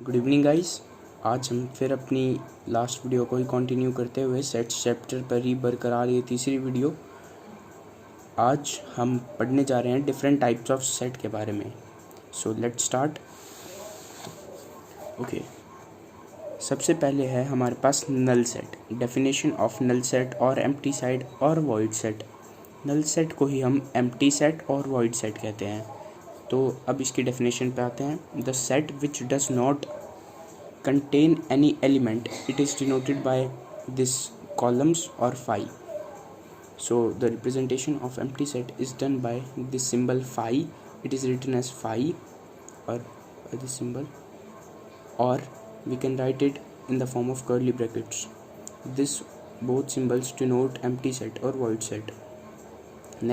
Good evening guys. आज हम फिर अपनी लास्ट वीडियो को ही कंटिन्यू करते हुए सेट्स चैप्टर पर ही बरकरार ये तीसरी वीडियो। आज हम पढ़ने जा रहे हैं डिफरेंट टाइप्स ऑफ सेट के बारे में। So let's start. ओके, सबसे पहले है हमारे पास null set. Definition of null set और एम्प्टी सेट और वॉइड सेट। नल सेट को ही हम एम्प्टी सेट और वॉइड सेट कहते हैं। तो अब इसकी डेफिनेशन पे आते हैं। The set which does not contain any element, it is denoted by this columns or phi. So the representation of empty set is done by this symbol phi. It is written as phi or by this symbol, or we can write it in the form of curly brackets. This both symbols denote empty set or void set.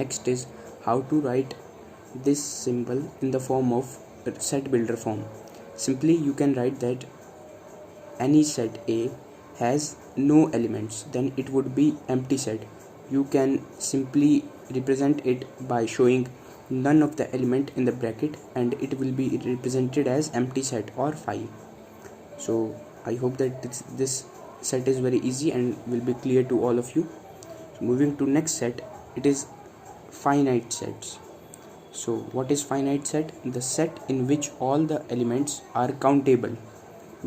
Next is how to write this symbol in the form of set builder form. Simply you can write that any set A has no elements, then it would be empty set. You can simply represent it by showing none of the element in the bracket and it will be represented as empty set or phi. So I hope that this set is very easy and will be clear to all of you. So moving to next set, it is finite sets. So what is finite set? The set in which all the elements are countable.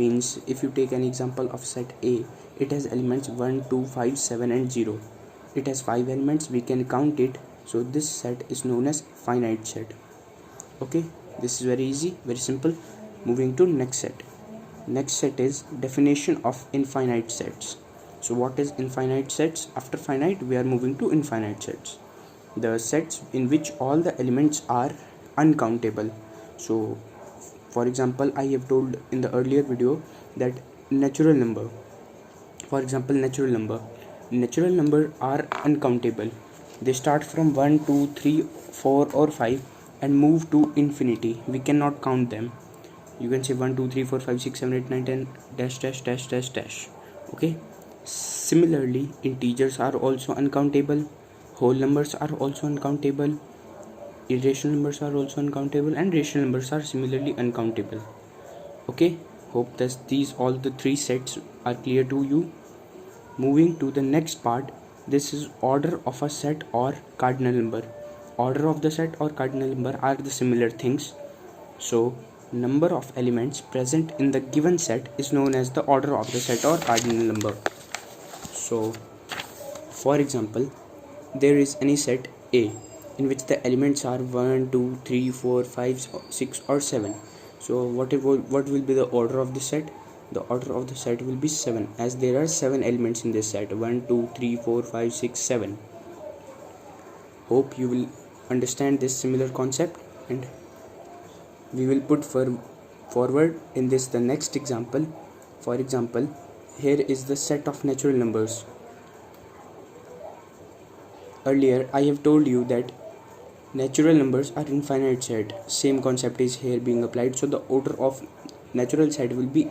Means if you take an example of set A, it has elements 1, 2, 5, 7 and 0. It has 5 elements, we can count it. So this set is known as finite set. Okay, this is very easy, very simple. Moving to next set. Next set is definition of infinite sets. So what is infinite sets? After finite we are moving to infinite sets. The sets in which all the elements are uncountable. So for example, I have told in the earlier video that natural number, for example natural number are uncountable. They start from 1, 2, 3, 4 or 5 and move to infinity. We cannot count them. You can say 1, 2, 3, 4, 5, 6, 7, 8, 9, 10 dash dash dash dash dash. Okay, similarly integers are also uncountable, whole numbers are also uncountable, irrational numbers are also uncountable, and rational numbers are similarly uncountable. Okay, hope that these all the three sets are clear to you. Moving to the next part, this is order of a set or cardinal number. Order of the set or cardinal number are the similar things. So number of elements present in the given set is known as the order of the set or cardinal number. So for example, there is any set A in which the elements are 1, 2, 3, 4, 5, 6 or 7. So what will be the order of the set? The order of the set will be 7, as there are 7 elements in this set: 1, 2, 3, 4, 5, 6, 7. Hope you will understand this similar concept, and we will put forward in this the next example. For example, here is the set of natural numbers. Earlier I have told you that natural numbers are infinite set. Same concept is here being applied. So the order of natural set will be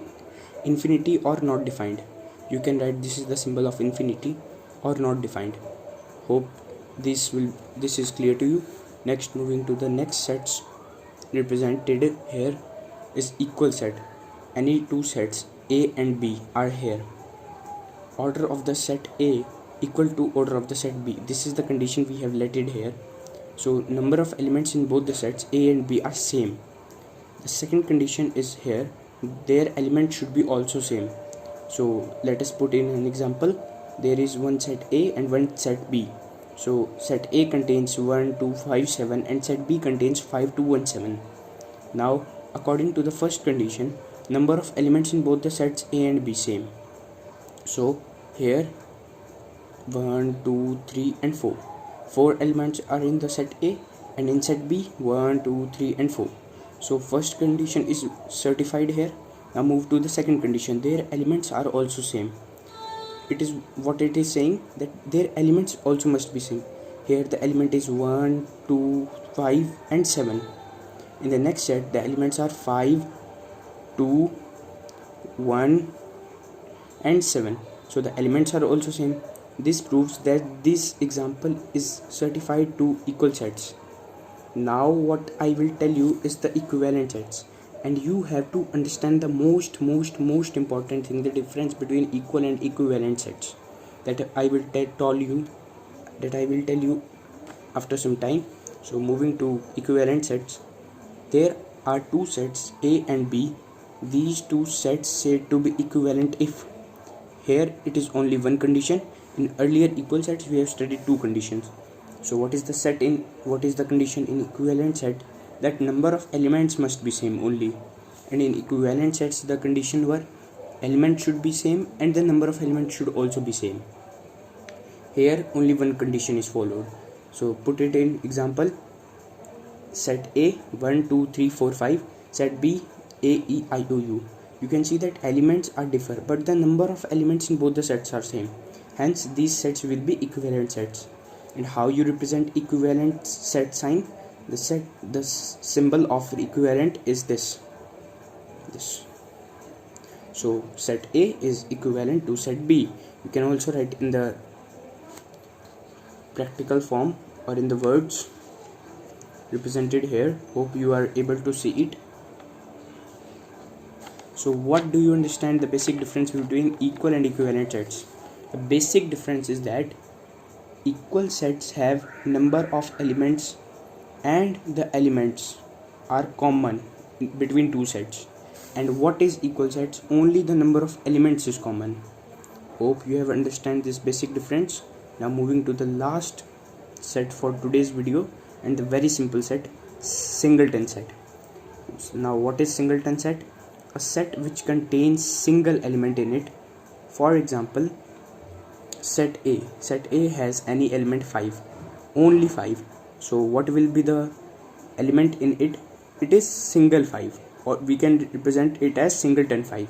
infinity or not defined. You can write this is the symbol of infinity or not defined. Hope this is clear to you. Next, moving to the next sets represented here is equal set. Any two sets A and B are here. Order of the set A equal to order of the set B. This is the condition we have let it here. So number of elements in both the sets A and B are same. The second condition is here, their elements should be also same. So let us put in an example. There is one set A and one set B. So set A contains 1, 2, 5, 7 and set B contains 5, 2 and 7. Now according to the first condition, number of elements in both the sets A and B same. So here 1, 2, 3 and 4. 4 elements are in the set A and in set B 1, 2, 3 and 4. So first condition is certified here. Now move to the second condition. Their elements are also same. It is what it is saying, that their elements also must be same. Here the element is 1, 2, 5 and 7. In the next set the elements are 5, 2, 1 and 7. So the elements are also same. This proves that this example is certified to equal sets. Now what I will tell you is the equivalent sets. and you have to understand the most important thing, the difference between equal and equivalent sets, that I will tell you after some time. So moving to equivalent sets, there are two sets A and B. These two sets said to be equivalent if, here it is only one condition. In earlier equal sets we have studied two conditions. So what is the condition in equivalent set? That number of elements must be same only. And in equivalent sets the condition were elements should be same and the number of elements should also be same. Here only one condition is followed. So put it in example. Set A 1 2 3 4 5, set B A E I O U. You can see that elements are differ but the number of elements in both the sets are same. Hence these sets will be equivalent sets. And how you represent equivalent set sign? The symbol of equivalent is this. So set A is equivalent to set B. You can also write in the practical form or in the words represented here. Hope you are able to see it. So what do you understand the basic difference between equal and equivalent sets? The basic difference is that equal sets have number of elements and the elements are common between two sets. And what is equal sets? Only the number of elements is common. Hope you have understand this basic difference. Now moving to the last set for today's video, and the very simple set, singleton set. Now what is singleton set? A set which contains single element in it. For example, set A has any element 5, only 5. So what will be the element in it? It is single 5, or we can represent it as singleton 5.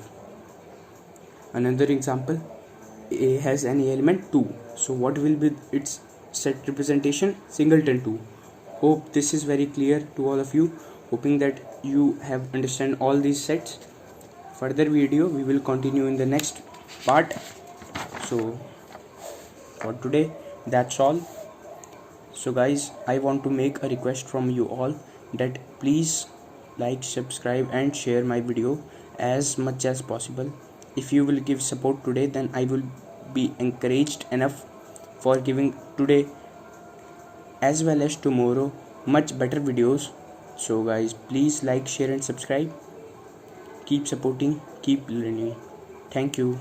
Another example, A has any element 2. So what will be its set representation? Singleton 2. Hope this is very clear to all of you. Hoping that you have understand all these sets. Further video we will continue in the next part. So for today that's all. So guys, I want to make a request from you all that please like, subscribe and share my video as much as possible. If you will give support today, then I will be encouraged enough for giving today as well as tomorrow much better videos. So guys, please like, share and subscribe. Keep supporting, keep learning. Thank you.